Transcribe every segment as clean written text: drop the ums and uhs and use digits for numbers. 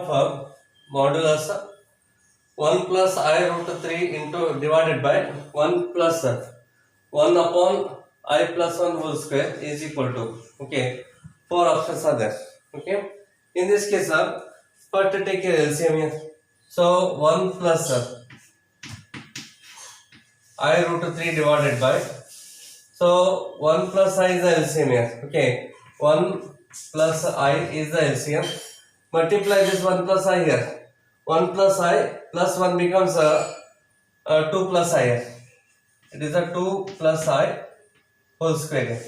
of modulus 1 plus I root 3 into divided by 1 plus 1 upon I plus 1 whole square is equal to, okay, 4 options are there, okay. In this case, first take your LCM here. So 1 plus I root 3 divided by, so 1 plus I is the LCM here, okay. 1 plus I is the LCM. Multiply this 1 plus I here. 1 plus I plus 1 becomes 2 plus I here. It is a 2 plus I whole square here.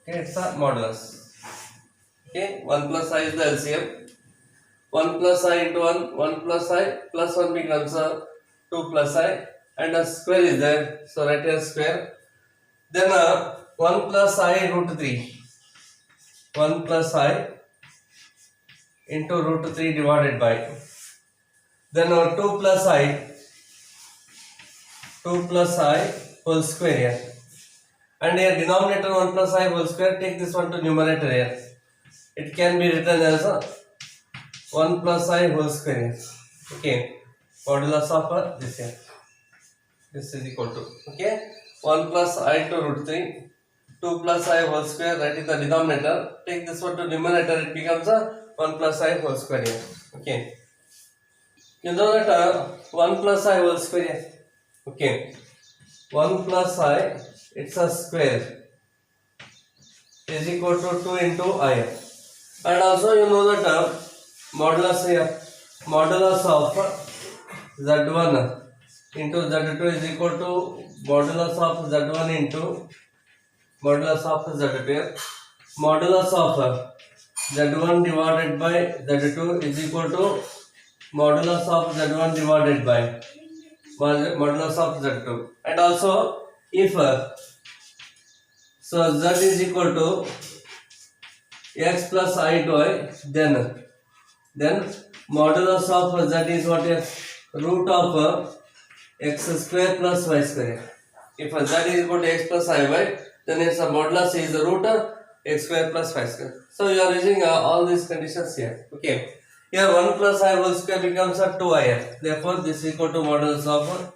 Okay, it's a modulus. Okay, 1 plus I is the LCM. 1 plus I into 1 plus I plus 1 becomes 2 plus I, and a square is there, so write here square. Then 1 plus I root 3. 1 plus I into root 3 divided by, then 2 plus I whole square here, and here denominator 1 plus I whole square, take this one to numerator here. It can be written as 1 plus I whole square here, okay. Modulus of this here, this is equal to, okay, 1 plus I to root 3, 2 plus I whole square, write in the denominator, take this one to numerator, it becomes 1 plus I whole square here, okay. You know that 1 plus I whole square here, okay. 1 plus I, it's a square, is equal to 2 into I. And also you know that modulus here, modulus of Z1 into Z2 is equal to modulus of Z1 into modulus of Z2. Modulus of Z1 divided by Z2 is equal to modulus of Z1 divided by modulus of Z2. And also if so Z is equal to x plus I to I, then modulus of Z is what is root of x square plus y square. If Z is equal to x plus I y, then its modulus is the root of x square plus y square. So you are using all these conditions here, okay. Here 1 plus I whole square becomes a 2I. Therefore this is equal to modulus of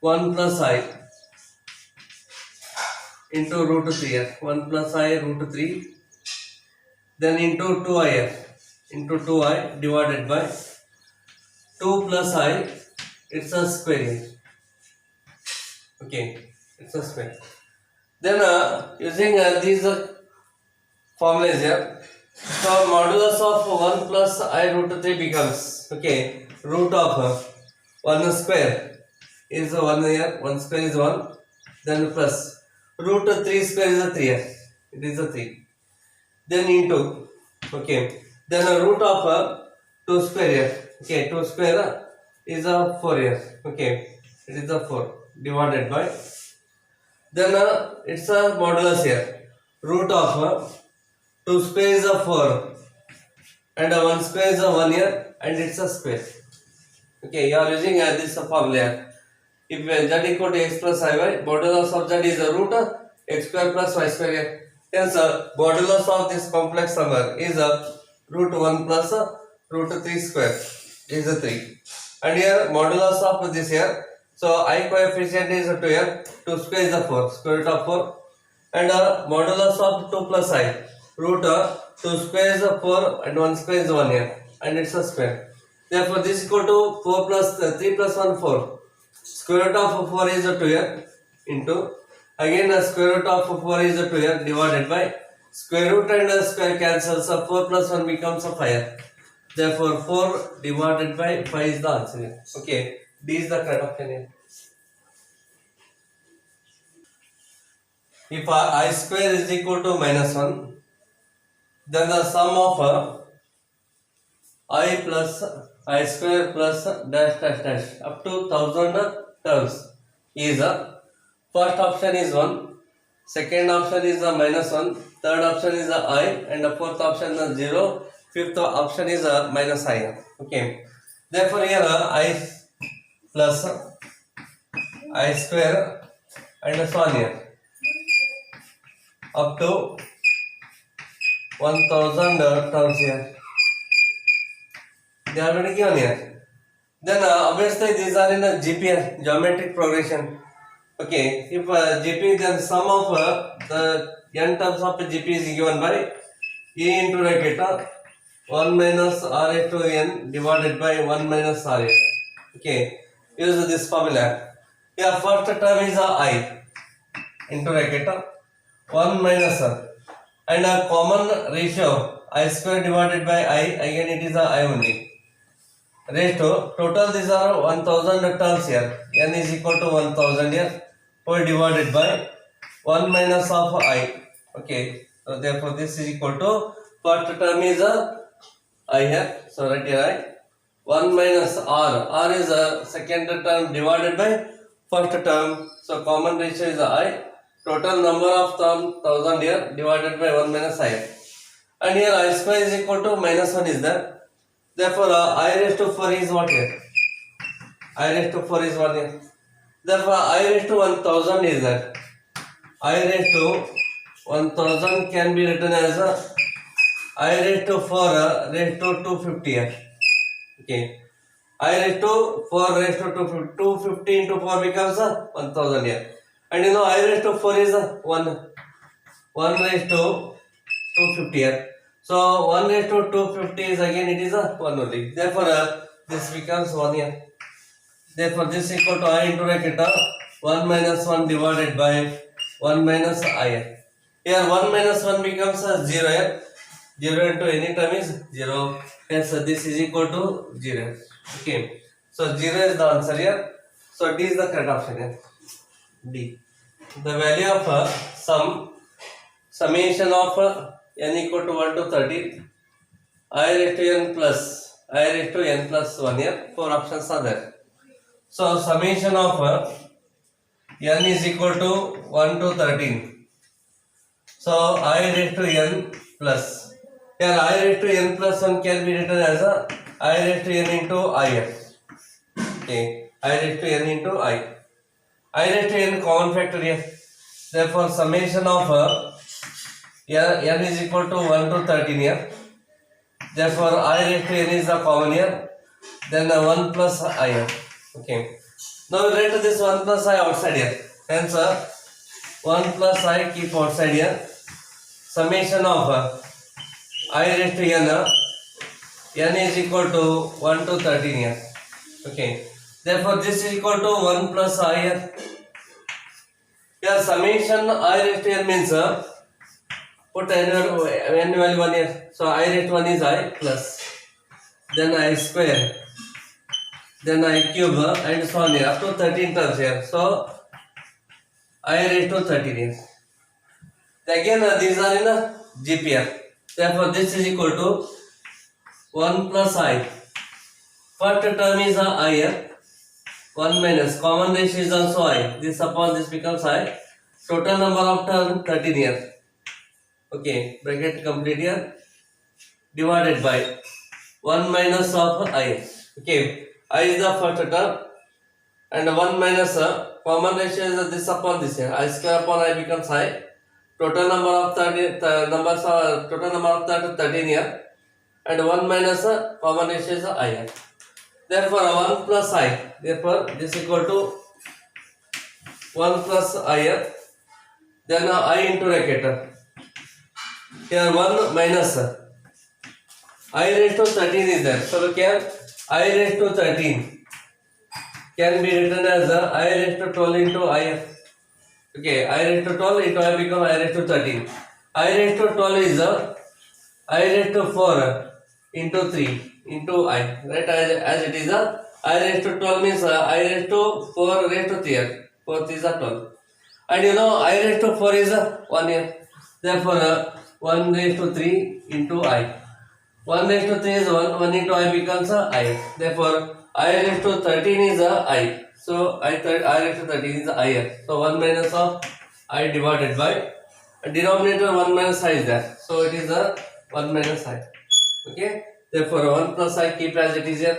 1 plus I into root 3 here. 1 plus I root 3, then into 2I into 2I divided by 2 plus I, it's a square here, okay, it's a square. Then using these formulas here, so modulus of 1 plus I root 3 becomes, okay, root of 1 square is 1 here, 1 square is 1, then plus root of 3 square is a 3 here, it is a 3, then into, okay, then a root of 2 square here, okay, 2 square is a 4 here, okay, it is a 4 divided by, then it's a modulus here, root of 2 square is a 4 and 1 square is a 1 here, and it's a square, okay. You are using this formula here. If z equal to x plus iy, modulus of z is the root of x square plus y square here. Hence modulus of this complex number is root 1 plus root 3 square is 3, and here modulus of this here, so I coefficient is 2 here, 2 square is 4, square root of 4, and modulus of 2 plus I, root 2 square is 4 and 1 square is 1 here, and it's a square. Therefore this is equal to 4 plus 3 plus 1 4, square root of 4 is 2 here, into again square root of 4 is 2 here, divided by square root and square cancels, 4 plus 1 becomes 5 here. Therefore 4 divided by 5 is the answer here, okay. D is the correct option here. If I square is equal to minus 1, then the sum of I plus I square plus dash dash dash up to 1000 terms is first option is 1, second option is minus 1, third option is I, and the fourth option is 0, fifth option is minus I, okay. Therefore here I plus I square and so on here up to 1000 terms here. They are already given here. Then obviously these are in a GP, geometric progression. Okay, if GP, then sum of the n terms of GP is given by E into bracket 1 minus R A to n divided by 1 minus R A. Okay, use this formula. Yeah, first term is I into bracket 1 minus R, and a common ratio I square divided by I, again it is a I only. Raised to total, these are 1000 terms here. N is equal to 1000 here. 4 divided by 1 minus of I. Okay, so therefore this is equal to first term is I here. So write here I. 1 minus R. R is a second term divided by first term. So common ratio is I. Total number of term 1000 here divided by 1 minus I. And here I square is equal to minus 1 is there. Therefore, I raised to 4 is what here? I raised to 4 is what here? Therefore, I raised to 1000 is that. I raised to 1000 can be written as I raised to 4 raised to 250 here. Okay. I raised to 4 raised to 250. 250 into 4 becomes 1000 here. And you know, I raised to 4 is 1. 1 raised to 250 here. So 1 raised to 250 is again it is a 1 only. Therefore this becomes 1 here. Therefore this is equal to I into bracket 1 minus 1 divided by 1 minus I here. Here 1 minus 1 becomes 0 here. 0 into any term is 0. Hence this is equal to 0. Okay. So 0 is the answer here. So D is the correct option here. D. The value of summation of n equal to 1 to 13, I raised to n plus n+1 here. 4 options are there. So summation of n is equal to 1 to 13. So I raised to n plus. Here I raised to n plus 1 can be written as I raised to n into I here. Okay, I raised to n into I. I raised to n common factor here. Therefore summation of n is equal to 1 to 13 here. Therefore I raised to n is the common here. Then 1 plus I here. Okay. Now write this 1 plus I outside here. Hence 1 plus I keep outside here. Summation of I raised to n is equal to 1 to 13 here. Okay. Therefore this is equal to 1 plus I here. Here summation I raised to n means put n value 1 here. So I raised to 1 is I plus. Then I square. Then I cube and so on here. Up to 13 terms here. So I raised to 13 here. Again these are in a GPR. Therefore this is equal to 1 plus I. First term is I here. 1 minus common ratio is also I. This upon this becomes I. Total number of term 13 here. Okay, bracket complete here. Divided by 1 minus of I. Okay, I is the first term. And 1 minus common ratio is this upon this here. I square upon I becomes I. Total number of 13 here. And 1 minus common ratio is I here. Therefore 1 plus I. Therefore this is equal to 1 plus I here. Then I into bracket. Here 1 minus I raised to 13 is there. So look here. I raised to 13 can be written as I raised to 12 into I. Okay, I raised to 12 into I become I raised to 13. I raised to 12 is I raised to 4 into 3 into I. Right, as it is I raised to 12 means I raised to 4 raised to 3. 4 is 12. And you know I raised to 4 is 1 here. Therefore 1 raised to 3 into I. 1 raised to 3 is 1. 1 into I becomes I. Therefore I raised to 13 is I. So I raised to 13 is I here. So 1 minus of I divided by denominator 1 minus I is there. So it is 1 minus I. Okay. Therefore 1 plus I keep as it is here.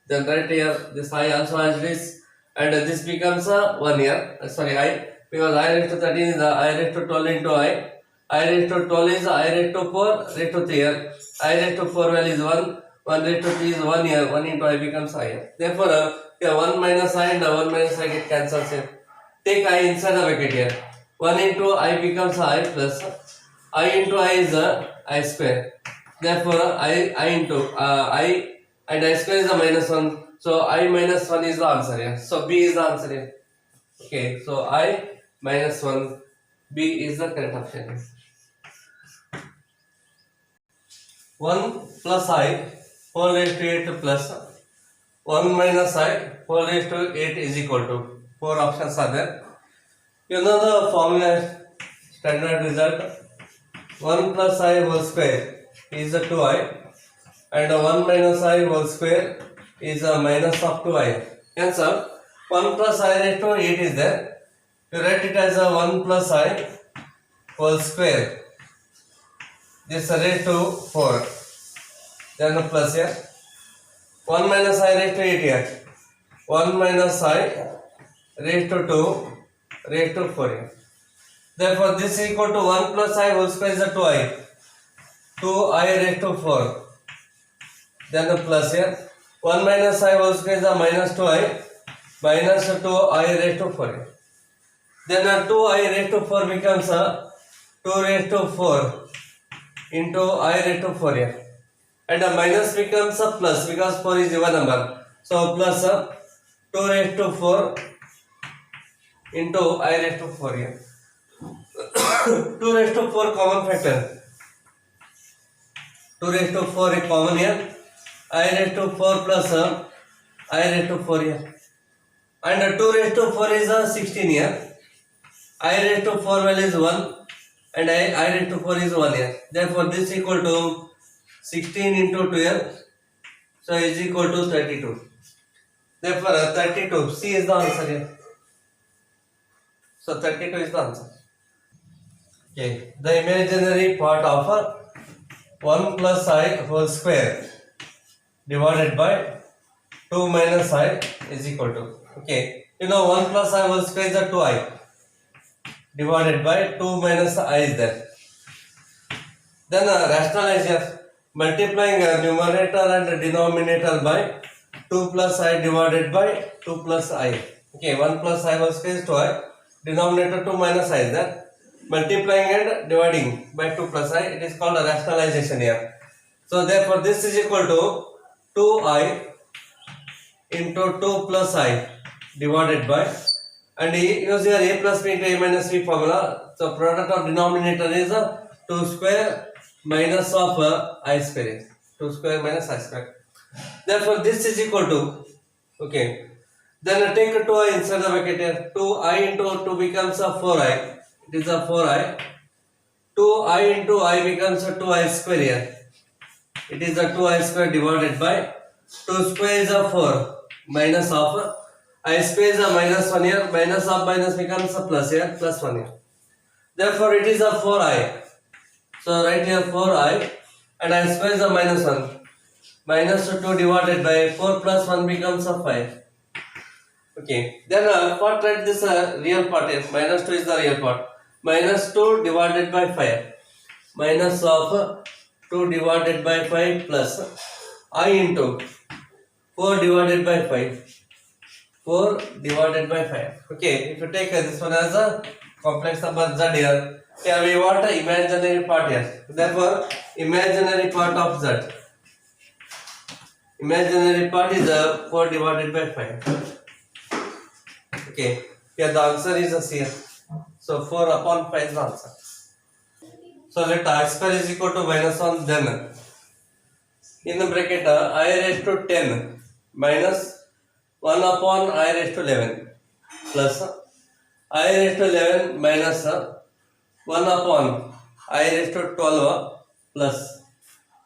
Then right here this I also as it is. And this becomes 1 here. Sorry I. Because I raised to 13 is I raised to 12 into I raised to 12 is I raised to 4 raised to 3 here. I raised to 4 value is 1. 1 raised to 3 is 1 here. 1 into I becomes I here. Therefore, here 1 minus I and 1 minus I get cancels here. Take I inside the bracket here. 1 into I becomes I plus I into I is I square. Therefore, I into I and I square is a minus 1. So I minus 1 is the answer here. So B is the answer here. Okay, so I minus 1, B is the correct option. 1 plus I whole raised to 8 plus 1 minus I whole raised to 8 is equal to 4 options are there. You know the formula standard result 1 plus I whole square is a 2I and 1 minus I whole square is a minus of 2I. Answer 1 plus I raised to 8 is there. You write it as a 1 plus I whole square. This raised to 4. Then a plus here. 1 minus I raised to 8 here. 1 minus I raised to 2 raised to 4 here. Therefore, this is equal to 1 plus I whole square is a 2I. 2I raised to 4. Then a plus here. 1 minus I whole square is a minus 2I. Minus 2I raised to 4 here. Then a 2I raised to 4 becomes a 2 raised to 4 into I raised to 4 here. And a minus becomes a plus because 4 is even number. So plus 2 raised to 4 into I raised to 4 here. 2 raised to 4 common factor. 2 raised to 4 is common here. I raised to 4 plus I raised to 4 here. And 2 raised to 4 is 16 here. I raised to 4 value is 1 and I raised to 4 is 1 here. Therefore, this is equal to 16 into 12. So, is equal to 32. Therefore, 32. C is the answer here. So, 32 is the answer. Okay. The imaginary part of 1 plus I whole square divided by 2 minus I is equal to. Okay. You know 1 plus I whole square is a 2I. Divided by 2 minus I is there. Then rationalize here. Multiplying numerator and denominator by 2 plus I divided by 2 plus I. Okay, 1 plus I whole square is 2I. Denominator 2 minus I is there. Multiplying and dividing by 2 plus I. It is called a rationalization here. So therefore this is equal to 2I into 2 plus I divided by, and use your a plus b into a minus b formula. So product of denominator is 2 square minus of I square. 2 square minus I square. Therefore this is equal to, okay, then take 2I inside the bracket here. 2I into 2 becomes a 4I. It is a 4I. 2I into I becomes a 2I square here. It is a 2I square divided by 2 square is a 4 minus of I square is a minus 1 here. Minus of minus becomes a plus here, plus 1 here. Therefore it is a 4I. So write here 4I and I square is a minus 1. Minus 2 divided by 4 plus 1 becomes a 5. Okay. Then what write this real part here? Minus 2 is the real part. Minus 2 divided by 5. Minus of 2 divided by 5 plus I into 4 divided by 5. 4 divided by 5. Okay. If you take this one as a complex number z here. Here we want an imaginary part here. Therefore, imaginary part of z. Imaginary part is 4 divided by 5. Okay. Here the answer is a C. So 4 upon 5 is the answer. So let I square is equal to minus 1, then in the bracket I raised to 10 minus 1 upon I raised to 11 plus I raised to 11 minus 1 upon I raised to 12 plus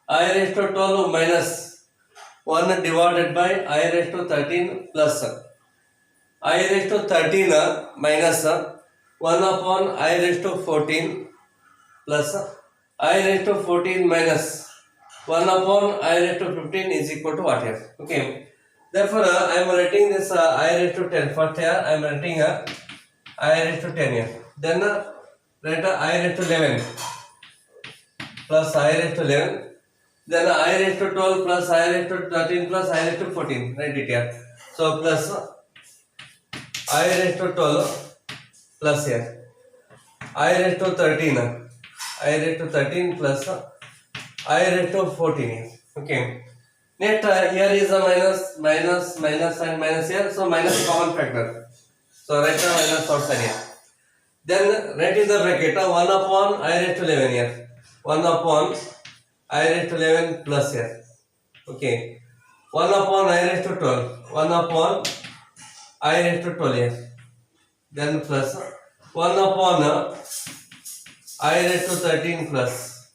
I raised to 12 minus 1 divided by I raised to 13 plus I raised to 13 minus 1 upon I raised to 14 plus I raised to 14 minus 1 upon I raised to 15 is equal to what here? Okay. Therefore, I am writing this I raised to 10. First here I am writing I raised to 10 here. Then write I raised to 11 plus I raised to 11 Then I raised to 12 plus I raised to 13 plus I raised to 14. Write it here. So plus I raised to 12 plus here. I raised to 13. I raised to 13 plus I raised to 14 here. Okay. Next here is a minus and minus here. So minus common factor. So write the minus outside here. Then write in the bracket 1 upon I raised to 11 here. 1 upon I raised to 11 plus here. Okay. 1 upon I raised to 12. 1 upon I raised to 12 here. Then plus 1 upon I raised to 13 plus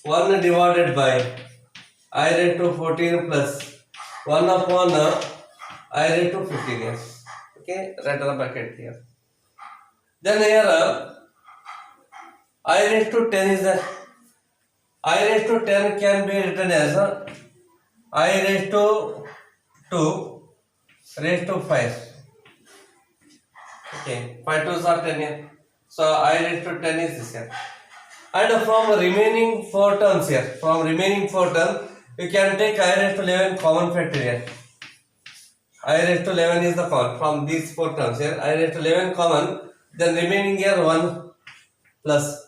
1 divided by I raised to 14 plus 1 upon I raised to 15 here. Okay. Write the bracket here. Then here I raised to 10 is there. I raised to 10 can be written as I raised to 2 raised to 5. Okay, 5 2s are 10 here. So I raised to 10 is this here. And from remaining 4 terms here, you can take I raised to 11 common factor here. I raised to 11 is the common from these 4 terms here. I raised to 11 common, then remaining here 1 plus.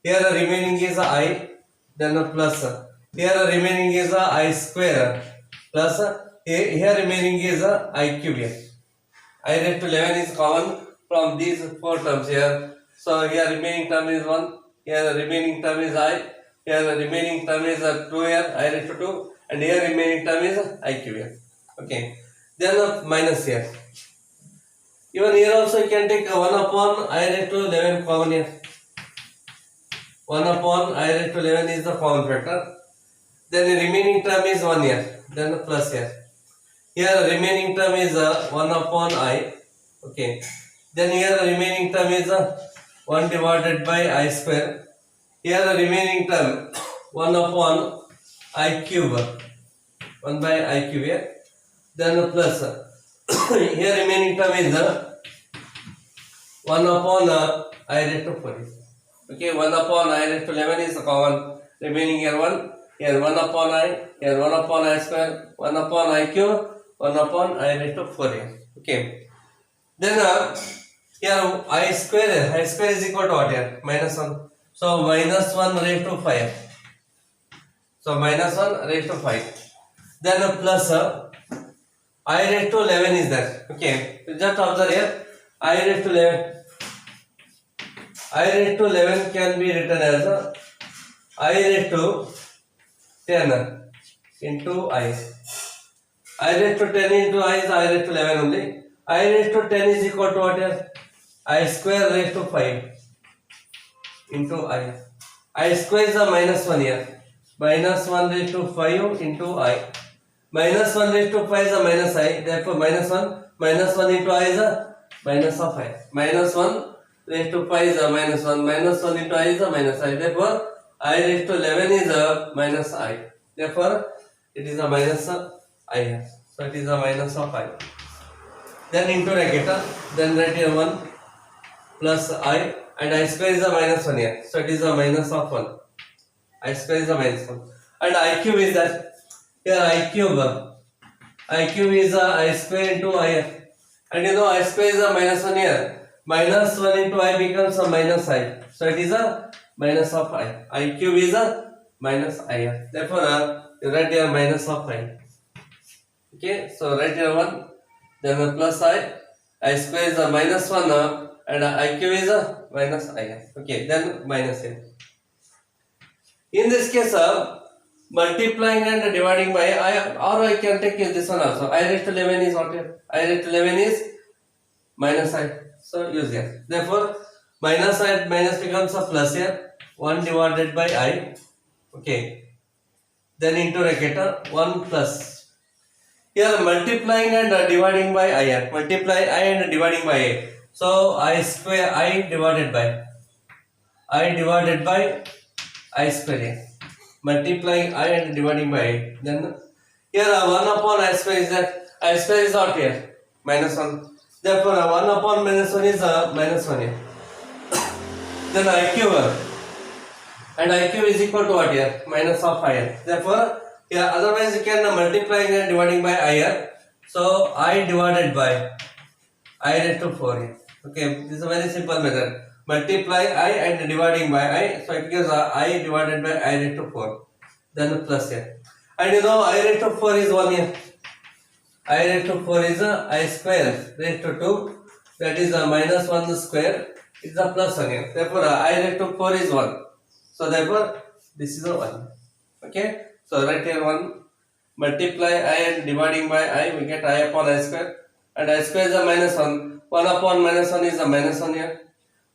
Here the remaining is I, then a plus. Here the remaining is I square plus. Here remaining is I cube here. I raised to 11 is common from these 4 terms here. So here remaining term is 1. Here the remaining term is I. Here the remaining term is 2 here. I raised to 2. And here remaining term is I cube here. Okay. Then minus here. Even here also you can take 1 upon I raised to 11 common here. 1 upon I raised to 11 is the common factor. Then the remaining term is 1 here. Then the plus here. Here the remaining term is 1 upon I. Okay. Then here the remaining term is 1 divided by I square. Here the remaining term 1 upon I cube. 1 by I cube here. Then the plus. Here remaining term is 1 upon I raised to 40. Okay, 1 upon I raised to 11 is the common. Remaining here 1. Here 1 upon I. Here 1 upon I square. 1 upon I cube. 1 upon I raised to 4 here. Okay. Then here I square is equal to what here? Minus 1. So minus 1 raised to 5. So minus 1 raised to 5. Then plus I raised to 11 is there. Okay. Just observe here. I raised to 11. I raised to 11 can be written as I raised to 10 into I. I raised to 10 into I is I raised to 11 only. I raised to 10 is equal to what here? I square raised to 5 into I. I square is a minus 1 here. Minus 1 raised to 5 into I. Minus 1 raised to 5 is a minus I. Therefore minus 1 into I is a minus of I. Minus 1 raised to 5 is a minus 1. Minus 1 into I is a minus I. Therefore I raised to 11 is a minus I. Therefore it is a minus I here. So it is a minus of I. Then into bracket, then write here 1 plus I, and I square is a minus 1 here. So it is a minus of 1. I square is a minus 1. And I cube is that. Here I cube is a I square into I here. And you know I square is a minus 1 here. Minus 1 into I becomes a minus I. So it is a minus of I. I cube is a minus I here. Therefore you write here minus of I. Okay, so write here 1. Then the plus I square is a minus 1 and I cube is a minus I. Okay, then minus here. In this case, multiplying and dividing by I, or I can take this one also. I raised to 11 is what here? I raised to 11 is minus I. So use here. Therefore, minus I minus becomes a plus here. 1 divided by I. Okay. Then into bracket 1 plus. Here multiplying and dividing by I. Multiply I and dividing by I. So I square I divided by I square here. Multiplying I and dividing by I. Then here 1 upon I square is that. I square is out here. Minus 1. Therefore 1 upon minus 1 is minus 1 here. Then I cube. And I cube is equal to what here? Minus of I. Therefore Yeah, otherwise you can multiplying and dividing by I here. So I divided by I raised to 4 here. Okay, this is a very simple method. Multiply I and dividing by I. So it gives I divided by I raised to 4. Then plus here. And you know I raised to 4 is 1 here. I raised to 4 is I square raised to 2. That is minus 1 square. It's a plus 1 here. Therefore I raised to 4 is 1. So therefore this is a 1. Okay. So right here 1. Multiply I and dividing by I, we get I upon I square. And I square is a minus 1. 1 upon minus 1 is a minus 1 here.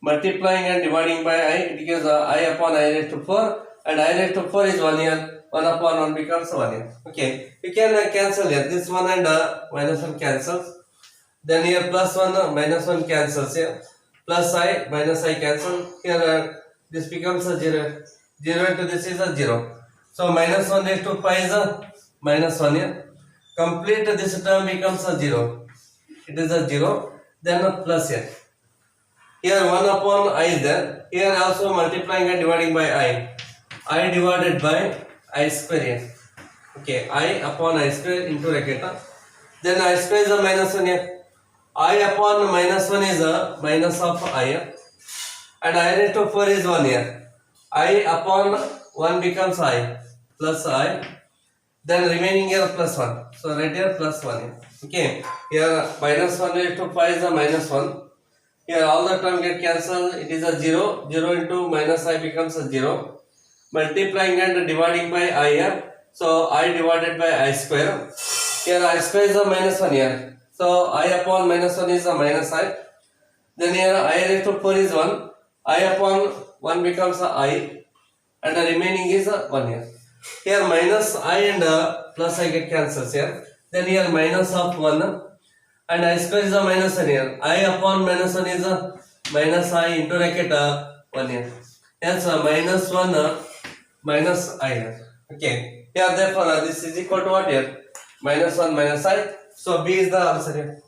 Multiplying and dividing by I, it gives I upon I raised to 4. And I raised to 4 is 1 here. 1 upon 1 becomes 1 here. Okay. You can cancel here. This 1 and minus 1 cancels. Then here plus 1, minus 1 cancels here. Plus I, minus I cancel. Here this becomes a 0. 0 into this is a 0. So minus 1 raised to 5 is a minus 1 here. Complete this term becomes a 0. It is a 0. Then a plus here. Here 1 upon I is there. Here also multiplying and dividing by I. I divided by I square here. Okay, I upon I square into bracket. Then I square is a minus 1 here. I upon minus 1 is a minus of I. And I raised to 4 is 1 here. I upon 1 becomes I plus I. Then remaining here plus 1. So right here plus 1 here. Okay. Here minus 1 raised to 5 is a minus 1. Here all the term get cancelled. It is a 0. 0 into minus I becomes a 0. Multiplying and dividing by I here. So I divided by I square. Here I square is a minus 1 here. So I upon minus 1 is a minus I. Then here I raised to 4 is 1. I upon 1 becomes a I. And the remaining is a 1 here. Here minus I and plus I get cancels here. Then here minus of 1 and I square is a minus 1 here. I upon minus 1 is a minus I into bracket 1 here. Hence minus 1 minus I here. Okay. Here therefore this is equal to what here? Minus 1 minus I. So B is the answer here.